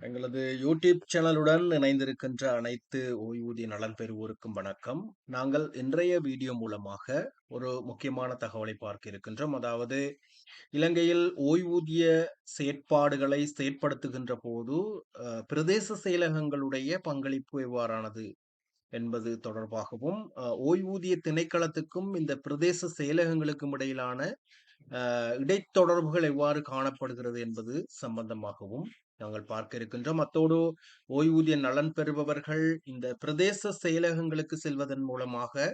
எங்களது யூடியூப் சேனலுடன் இணைந்திருக்கின்ற அனைத்து ஓய்வூதிய நலன் பெறுவோருக்கும் வணக்கம். நாங்கள் இன்றைய வீடியோ மூலமாக ஒரு முக்கியமான தகவலை பார்க்க இருக்கின்றோம். அதாவது இலங்கையில் ஓய்வூதிய செயற்பாடுகளை செயற்படுத்துகின்ற போது பிரதேச செயலகங்களுடைய பங்களிப்பு எவ்வாறானது என்பது தொடர்பாகவும், ஓய்வூதிய திணைக்களத்துக்கும் இந்த பிரதேச செயலகங்களுக்கும் இடையிலான இடைத்தொடர்புகள் எவ்வாறு காணப்படுகிறது என்பது சம்பந்தமாகவும் நாங்கள் பார்க்க இருக்கின்றோம். அத்தோடு ஓய்வூதிய நலன் பெறுபவர்கள் இந்த பிரதேச செயலகங்களுக்கு செல்வதன் மூலமாக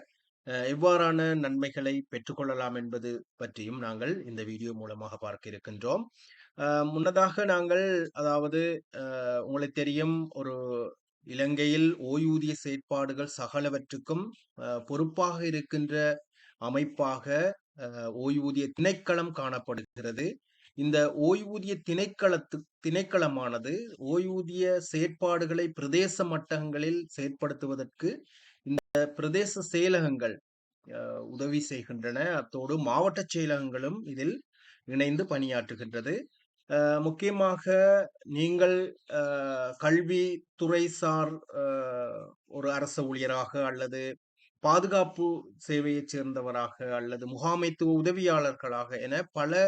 எவ்வாறான நன்மைகளை பெற்றுக்கொள்ளலாம் என்பது பற்றியும் நாங்கள் இந்த வீடியோ மூலமாக பார்க்க இருக்கின்றோம். முன்னதாக நாங்கள் அதாவது உங்களுக்கு தெரியும், ஒரு இலங்கையில் ஓய்வூதிய செயற்பாடுகள் சகலவற்றுக்கும் பொறுப்பாக இருக்கின்ற அமைப்பாக ஓய்வூதிய திணைக்களம் காணப்படுகிறது. இந்த ஓய்வூதிய திணைக்களமானது ஓய்வூதிய செயற்பாடுகளை பிரதேச மட்டங்களில் செயற்படுத்துவதற்கு பிரதேச செயலகங்கள் உதவி செய்கின்றன. அத்தோடு மாவட்ட செயலகங்களும் இதில் இணைந்து பணியாற்றுகின்றது. முக்கியமாக நீங்கள் கல்வி துறை சார் ஒரு அரச ஊழியராக அல்லது பாதுகாப்பு சேவையைச் சேர்ந்தவராக அல்லது முகாமைத்துவ உதவியாளர்களாக என பல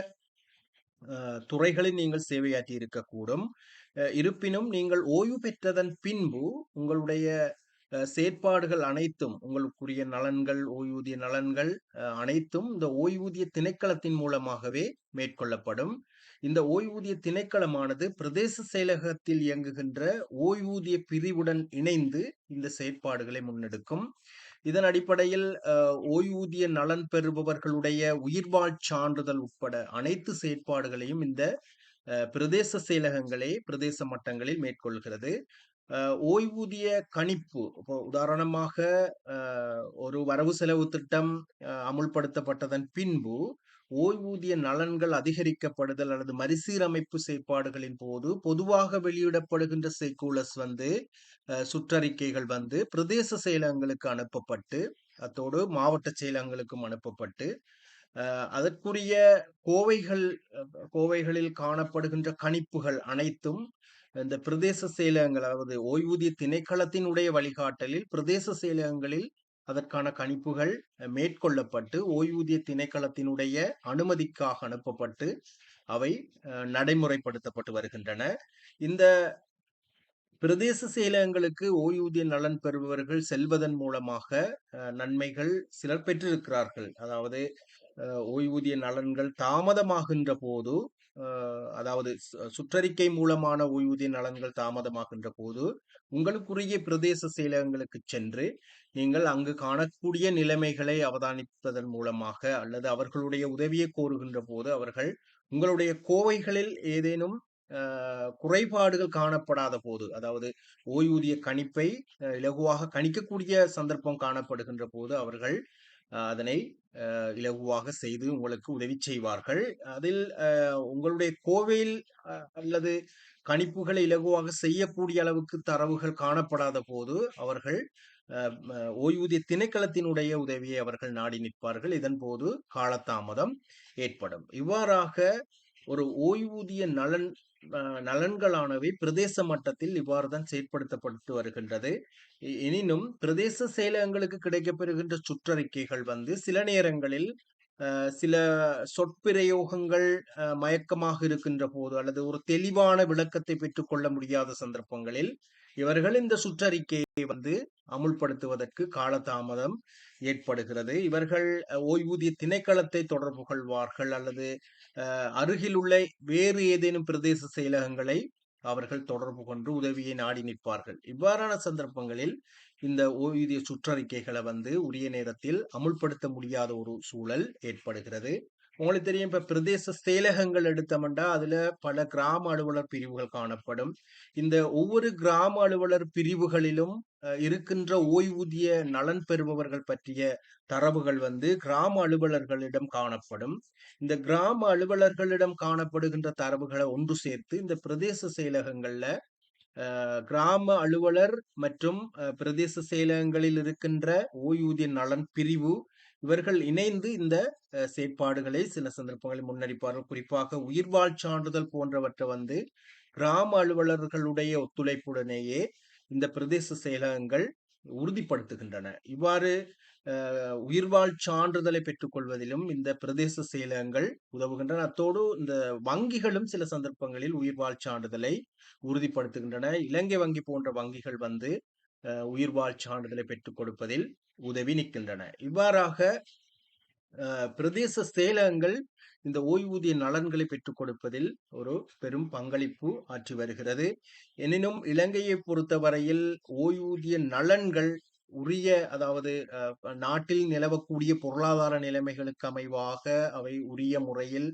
துறைகளில் நீங்கள் சேவையாற்றி இருக்கக்கூடும். இருப்பினும் நீங்கள் ஓய்வு பெற்றதன் பின்பு உங்களுடைய செயற்பாடுகள் அனைத்தும், உங்களுக்குரிய நலன்கள், ஓய்வூதிய நலன்கள் அனைத்தும் இந்த ஓய்வூதிய திணைக்களத்தின் மூலமாகவே மேற்கொள்ளப்படும். இந்த ஓய்வூதிய திணைக்களமானது பிரதேச செயலகத்தில் இயங்குகின்ற ஓய்வூதிய பிரிவுடன் இணைந்து இந்த செயற்பாடுகளை முன்னெடுக்கும். இதன் அடிப்படையில் ஓய்வூதிய நலன் பெறுபவர்களுடைய உயிர்வாழ் சான்றிதழ் உட்பட அனைத்து செயற்பாடுகளையும் இந்த பிரதேச செயலகங்களே பிரதேச மட்டங்களில் மேற்கொள்கிறது. ஓய்வூதிய கணிப்பு, இப்போ உதாரணமாக ஒரு வரவு செலவு திட்டம் அமுல்படுத்தப்பட்டதன் பின்பு ஓய்வூதிய நலன்கள் அதிகரிக்கப்படுதல் அல்லது மறுசீரமைப்பு செயற்பாடுகளின் போது பொதுவாக வெளியிடப்படுகின்ற சர்க்குலர்ஸ் சுற்றறிக்கைகள் பிரதேச செயலகங்களுக்கு அனுப்பப்பட்டு, அத்தோடு மாவட்ட செயலகங்களுக்கும் அனுப்பப்பட்டு, அதற்குரிய கோவைகளில் காணப்படுகின்ற கணிப்புகள் அனைத்தும் இந்த பிரதேச செயலகங்கள், அதாவது ஓய்வூதிய திணைக்களத்தினுடைய வழிகாட்டலில் பிரதேச செயலகங்களில் அதற்கான கணிப்புகள் மேற்கொள்ளப்பட்டு ஓய்வூதிய திணைக்களத்தினுடைய அனுமதிக்காக அனுப்பப்பட்டு அவை நடைமுறைப்படுத்தப்பட்டு வருகின்றன. இந்த பிரதேச செயலகங்களுக்கு ஓய்வூதிய நலன் பெறுபவர்கள் செல்வதன் மூலமாக நன்மைகள் சிலர் பெற்றிருக்கிறார்கள். அதாவது ஓய்வூதிய நலன்கள் தாமதமாகின்ற போது, அதாவது சுற்றறிக்கை மூலமான ஓய்வூதிய நலன்கள் தாமதமாகின்ற போது உங்களுக்குரிய பிரதேச செயலகங்களுக்கு சென்று நீங்கள் அங்கு காணக்கூடிய நிலைமைகளை அவதானிப்பதன் மூலமாக அல்லது அவர்களுடைய உதவியை கோருகின்ற போது அவர்கள் உங்களுடைய கோவைகளில் ஏதேனும் குறைபாடுகள் காணப்படாத போது, அதாவது ஓய்வூதிய கணிப்பை இலகுவாக கணிக்கக்கூடிய சந்தர்ப்பம் காணப்படுகின்ற போது அவர்கள் அதனை இலகுவாக செய்து உங்களுக்கு உதவி செய்வார்கள். அதில் உங்களுடைய கோவையில் அல்லது கணிப்புகளை இலகுவாக செய்யக்கூடிய அளவுக்கு தரவுகள் காணப்படாத போது அவர்கள் ஓய்வூதிய திணைக்களத்தினுடைய உதவியை அவர்கள் நாடி நிற்பார்கள். இதன் போது காலதாமதம் ஏற்படும். இவ்வாறாக ஒரு ஓய்வூதிய நலன்களானவை பிரதேச மட்டத்தில் இவ்வாறுதான் செயற்படுத்தப்பட்டு வருகின்றது. எனினும் பிரதேச செயலகங்களுக்கு கிடைக்கப்பெறுகின்ற சுற்றறிக்கைகள் சில நேரங்களில் சில சொற்பிரயோகங்கள் மயக்கமாக இருக்கின்ற போது அல்லது ஒரு தெளிவான விளக்கத்தை பெற்றுக்கொள்ள முடியாத சந்தர்ப்பங்களில் இவர்கள் இந்த சுற்றறிக்கையை அமுல்படுத்துவதற்கு காலதாமதம் ஏற்படுகிறது. இவர்கள் ஓய்வூதிய திணைக்களத்தை தொடர்பு கொள்வார்கள் அல்லது அருகில் உள்ள வேறு ஏதேனும் பிரதேச செயலகங்களை அவர்கள் தொடர்பு கொண்டு உதவியை நாடி நிற்பார்கள். இவ்வாறான சந்தர்ப்பங்களில் இந்த ஓய்வூதிய சுற்றறிக்கைகளை உரிய நேரத்தில் அமுல்படுத்த முடியாத ஒரு சூழல் ஏற்படுகிறது. உங்களுக்கு தெரியும், இப்ப பிரதேச செயலகங்கள் எடுத்தோம்னா அதுல பல கிராம அலுவலர் பிரிவுகள் காணப்படும். இந்த ஒவ்வொரு கிராம அலுவலர் பிரிவுகளிலும் இருக்கின்ற ஓய்வூதிய நலன் பெறுபவர்கள் பற்றிய தரவுகள் கிராம அலுவலர்களிடம் காணப்படும். இந்த கிராம அலுவலர்களிடம் காணப்படுகின்ற தரவுகளை ஒன்று சேர்த்து இந்த பிரதேச செயலகங்கள்ல கிராம அலுவலர் மற்றும் பிரதேச செயலகங்களில் இருக்கின்ற ஓய்வூதிய நலன் பிரிவு இவர்கள் இணைந்து இந்த செயற்பாடுகளை சில சந்தர்ப்பங்களில் முன்னெடுப்பார்கள். குறிப்பாக உயிர்வாழ் சான்றிதழ் போன்றவற்றை கிராம அலுவலர்களுடைய ஒத்துழைப்புடனேயே இந்த பிரதேச செயலகங்கள் உறுதிப்படுத்துகின்றன. இவ்வாறு உயிர்வாழ் சான்றிதழை பெற்றுக்கொள்வதிலும் இந்த பிரதேச செயலகங்கள் உதவுகின்றன. அத்தோடு இந்த வங்கிகளும் சில சந்தர்ப்பங்களில் உயிர்வாழ் சான்றிதழை உறுதிப்படுத்துகின்றன. இலங்கை வங்கி போன்ற வங்கிகள் வந்து உயிர்வாழ் சான்றிதழை பெற்றுக் கொடுப்பதில் உதவி நிற்கின்றன. இவ்வாறாக பிரதேச செயலகங்கள் இந்த ஓய்வூதிய நலன்களை பெற்றுக் கொடுப்பதில் ஒரு பெரும் பங்களிப்பு ஆற்றி வருகிறது. எனினும் இலங்கையை பொறுத்தவரையில் ஓய்வூதிய நலன்கள் உரிய, அதாவது நாட்டில் நிலவக்கூடிய பொருளாதார நிலைமைகளுக்கு அமைவாக அவை உரிய முறையில்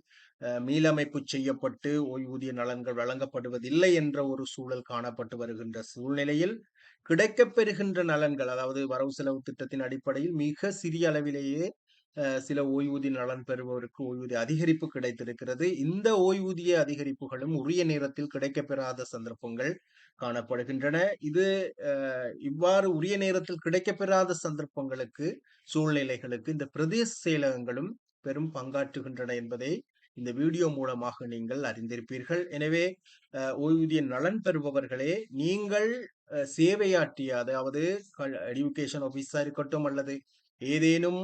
மீளமைப்பு செய்யப்பட்டு ஓய்வூதிய நலன்கள் வழங்கப்படுவதில்லை என்ற ஒரு சூழல் காணப்பட்டு வருகின்ற சூழ்நிலையில் கிடைக்கப்பெறுகின்ற நலன்கள், அதாவது வரவு செலவு திட்டத்தின் அடிப்படையில் மிக சிறிய அளவிலேயே சில ஓய்வூதிய நலன் பெறுபவருக்கு ஓய்வூதிய அதிகரிப்பு கிடைத்திருக்கிறது. இந்த ஓய்வூதிய அதிகரிப்புகளும் உரிய நேரத்தில் கிடைக்கப்பெறாத சந்தர்ப்பங்கள் காணப்படுகின்றன. இது இவ்வாறு உரிய நேரத்தில் கிடைக்கப்பெறாத சந்தர்ப்பங்களுக்கு, சூழ்நிலைகளுக்கு இந்த பிரதேச செயலகங்களும் பெரும் பங்காற்றுகின்றன என்பதை இந்த வீடியோ மூலமாக நீங்கள் அறிந்திருப்பீர்கள். எனவே ஓய்வூதிய நலன் பெறுபவர்களே, நீங்கள் சேவையாற்றிய, அதாவது எடுகேஷன் ஆபீஸா இருக்கட்டும் அல்லது ஏதேனும்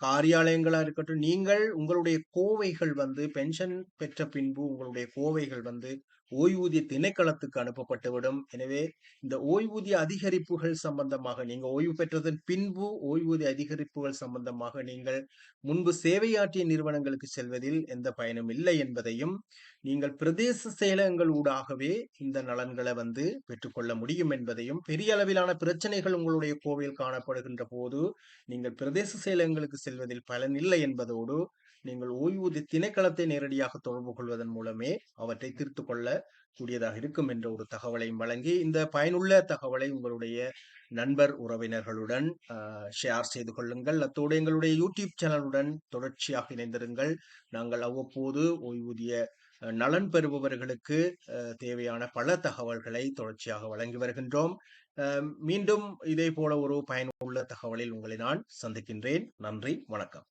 காரியாலயங்களா இருக்கட்டும், நீங்கள் உங்களுடைய கோவைகள் வந்து பென்ஷன் பெற்ற பின்பு உங்களுடைய கோவைகள் வந்து ஓய்வூதிய திணைக்களத்துக்கு அனுப்பப்பட்டுவிடும். எனவே இந்த ஓய்வூதிய அதிகரிப்புகள் சம்பந்தமாக, நீங்க ஓய்வு பெற்றதன் பின்பு ஓய்வூதிய அதிகரிப்புகள் சம்பந்தமாக நீங்கள் முன்பு சேவையாற்றிய நிறுவனங்களுக்கு செல்வதில் எந்த பயனும் இல்லை என்பதையும், நீங்கள் பிரதேச செயலகங்கள் ஊடாகவே இந்த நலன்களை வந்து பெற்றுக்கொள்ள முடியும் என்பதையும், பெரிய அளவிலான பிரச்சனைகள் உங்களுடைய கோவையில் காணப்படுகின்ற போது நீங்கள் பிரதேச செயலகங்களுக்கு செல்வதில் பலன் இல்லை என்பதோடு, நீங்கள் ஓய்வூதிய திணைக்களத்தை நேரடியாக தொடர்பு கொள்வதன் மூலமே அவற்றை தீர்த்து கொள்ள கூடியதாக இருக்கும் என்ற ஒரு தகவலையும் வழங்கி, இந்த பயனுள்ள தகவலை உங்களுடைய நண்பர் உறவினர்களுடன் ஷேர் செய்து கொள்ளுங்கள். அத்தோடு எங்களுடைய யூடியூப் சேனலுடன் தொடர்ச்சியாக இணைந்திருங்கள். நாங்கள் அவ்வப்போது ஓய்வூதிய நலன் பெறுபவர்களுக்கு தேவையான பல தகவல்களை தொடர்ச்சியாக வழங்கி வருகின்றோம். மீண்டும் இதே போல ஒரு பயனுள்ள தகவலில் உங்களை நான் சந்திக்கின்றேன். நன்றி, வணக்கம்.